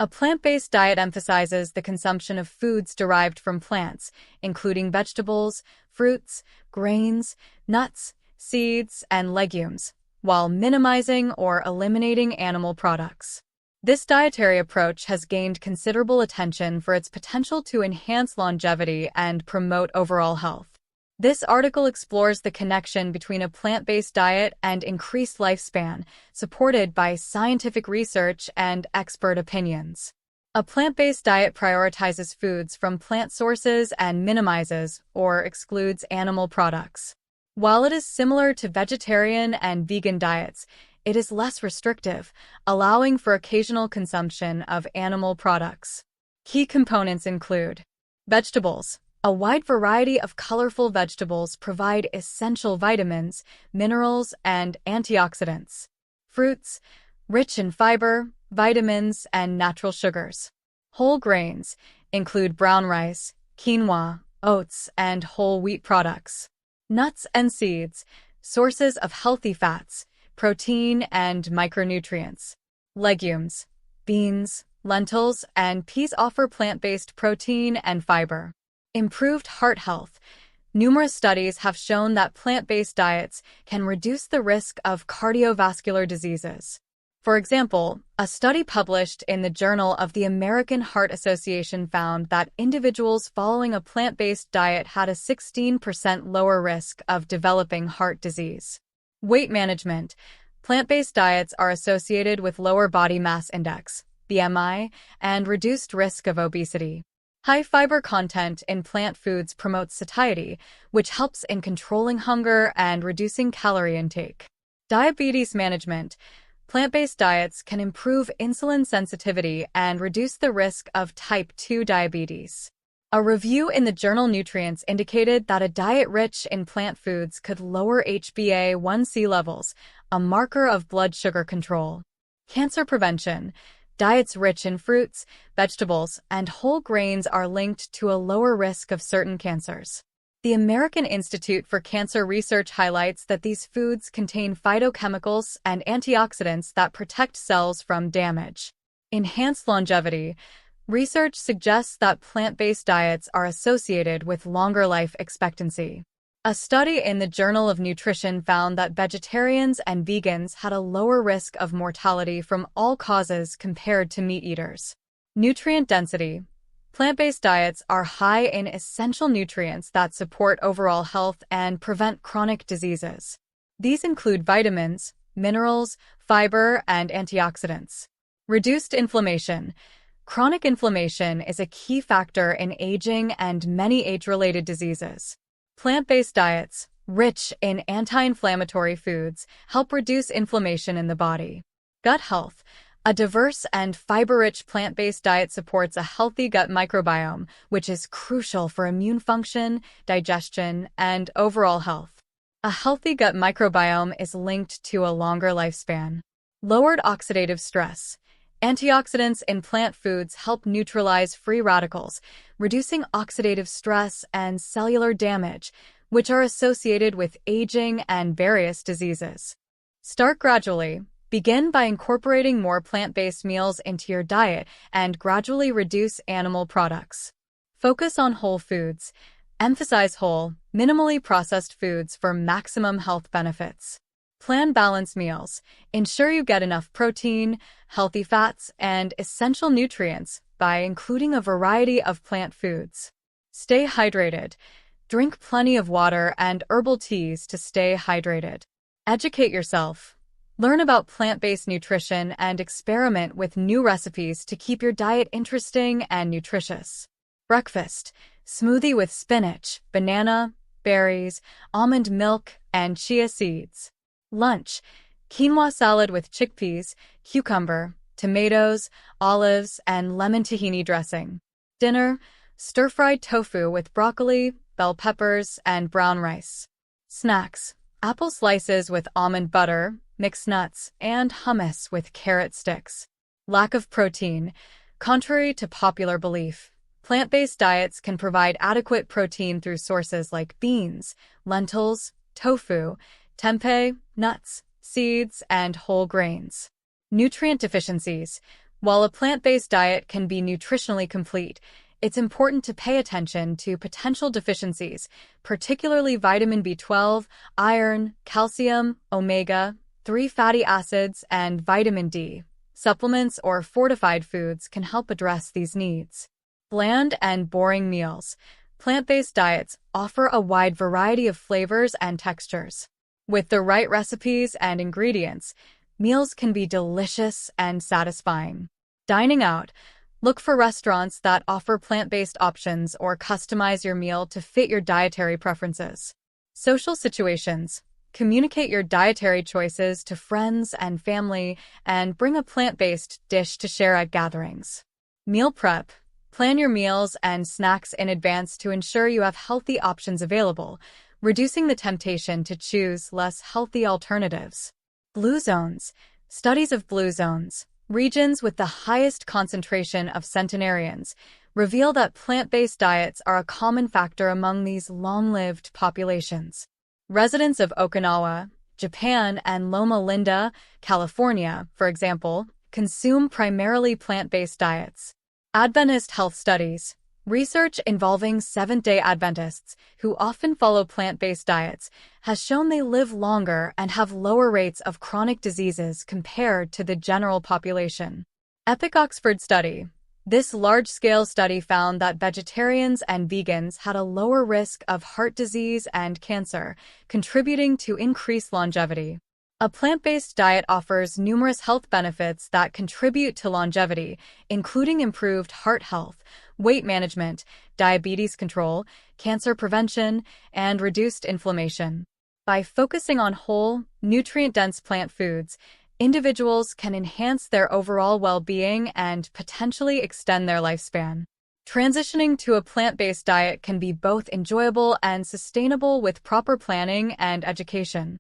A plant-based diet emphasizes the consumption of foods derived from plants, including vegetables, fruits, grains, nuts, seeds, and legumes, while minimizing or eliminating animal products. This dietary approach has gained considerable attention for its potential to enhance longevity and promote overall health. This article explores the connection between a plant-based diet and increased lifespan, supported by scientific research and expert opinions. A plant-based diet prioritizes foods from plant sources and minimizes or excludes animal products. While it is similar to vegetarian and vegan diets, it is less restrictive, allowing for occasional consumption of animal products. Key components include vegetables. A wide variety of colorful vegetables provide essential vitamins, minerals, and antioxidants. Fruits, rich in fiber, vitamins, and natural sugars. Whole grains include brown rice, quinoa, oats, and whole wheat products. Nuts and seeds, sources of healthy fats, protein, and micronutrients. Legumes, beans, lentils, and peas offer plant-based protein and fiber. Improved heart health. Numerous studies have shown that plant-based diets can reduce the risk of cardiovascular diseases. For example, a study published in the Journal of the American Heart Association found that individuals following a plant-based diet had a 16% lower risk of developing heart disease. Weight management. Plant-based diets are associated with lower body mass index, BMI, and reduced risk of obesity. High fiber content in plant foods promotes satiety, which helps in controlling hunger and reducing calorie intake. Diabetes management. Plant-based diets can improve insulin sensitivity and reduce the risk of type 2 diabetes. A review in the journal Nutrients indicated that a diet rich in plant foods could lower HbA1c levels, a marker of blood sugar control. Cancer prevention. Diets rich in fruits, vegetables, and whole grains are linked to a lower risk of certain cancers. The American Institute for Cancer Research highlights that these foods contain phytochemicals and antioxidants that protect cells from damage. Enhanced longevity. Research suggests that plant-based diets are associated with longer life expectancy. A study in the Journal of Nutrition found that vegetarians and vegans had a lower risk of mortality from all causes compared to meat eaters. Nutrient density. Plant-based diets are high in essential nutrients that support overall health and prevent chronic diseases. These include vitamins, minerals, fiber, and antioxidants. Reduced inflammation. Chronic inflammation is a key factor in aging and many age-related diseases. Plant-based diets, rich in anti-inflammatory foods, help reduce inflammation in the body. Gut health. A diverse and fiber-rich plant-based diet supports a healthy gut microbiome, which is crucial for immune function, digestion, and overall health. A healthy gut microbiome is linked to a longer lifespan. Lowered oxidative stress. Antioxidants in plant foods help neutralize free radicals, reducing oxidative stress and cellular damage, which are associated with aging and various diseases. Start gradually. Begin by incorporating more plant-based meals into your diet and gradually reduce animal products. Focus on whole foods. Emphasize whole, minimally processed foods for maximum health benefits. Plan balanced meals. Ensure you get enough protein, healthy fats, and essential nutrients by including a variety of plant foods. Stay hydrated. Drink plenty of water and herbal teas to stay hydrated. Educate yourself. Learn about plant-based nutrition and experiment with new recipes to keep your diet interesting and nutritious. Breakfast. Smoothie with spinach, banana, berries, almond milk, and chia seeds. Lunch. Quinoa salad with chickpeas, cucumber, tomatoes, olives, and lemon tahini dressing. Dinner. Stir-fried tofu with broccoli, bell peppers, and brown rice. Snacks. Apple slices with almond butter, mixed nuts, and hummus with carrot sticks. Lack of protein. Contrary to popular belief, plant-based diets can provide adequate protein through sources like beans, lentils, tofu, tempeh, nuts, seeds, and whole grains. Nutrient deficiencies. While a plant-based diet can be nutritionally complete, it's important to pay attention to potential deficiencies, particularly vitamin B12, iron, calcium, omega-3 fatty acids, and vitamin D. Supplements or fortified foods can help address these needs. Bland and boring meals. Plant-based diets offer a wide variety of flavors and textures. With the right recipes and ingredients, meals can be delicious and satisfying. Dining out. Look for restaurants that offer plant-based options or customize your meal to fit your dietary preferences. Social situations. Communicate your dietary choices to friends and family and bring a plant-based dish to share at gatherings. Meal prep. Plan your meals and snacks in advance to ensure you have healthy options available, reducing the temptation to choose less healthy alternatives. Blue zones. Studies of blue zones, regions with the highest concentration of centenarians, reveal that plant-based diets are a common factor among these long-lived populations. Residents of Okinawa, Japan, and Loma Linda, California, for example, consume primarily plant-based diets. Adventist health studies. Research involving Seventh-day Adventists, who often follow plant-based diets, has shown they live longer and have lower rates of chronic diseases compared to the general population. Epic Oxford study. This large-scale study found that vegetarians and vegans had a lower risk of heart disease and cancer, contributing to increased longevity. A plant-based diet offers numerous health benefits that contribute to longevity, including improved heart health, weight management, diabetes control, cancer prevention, and reduced inflammation. By focusing on whole, nutrient-dense plant foods, individuals can enhance their overall well-being and potentially extend their lifespan. Transitioning to a plant-based diet can be both enjoyable and sustainable with proper planning and education.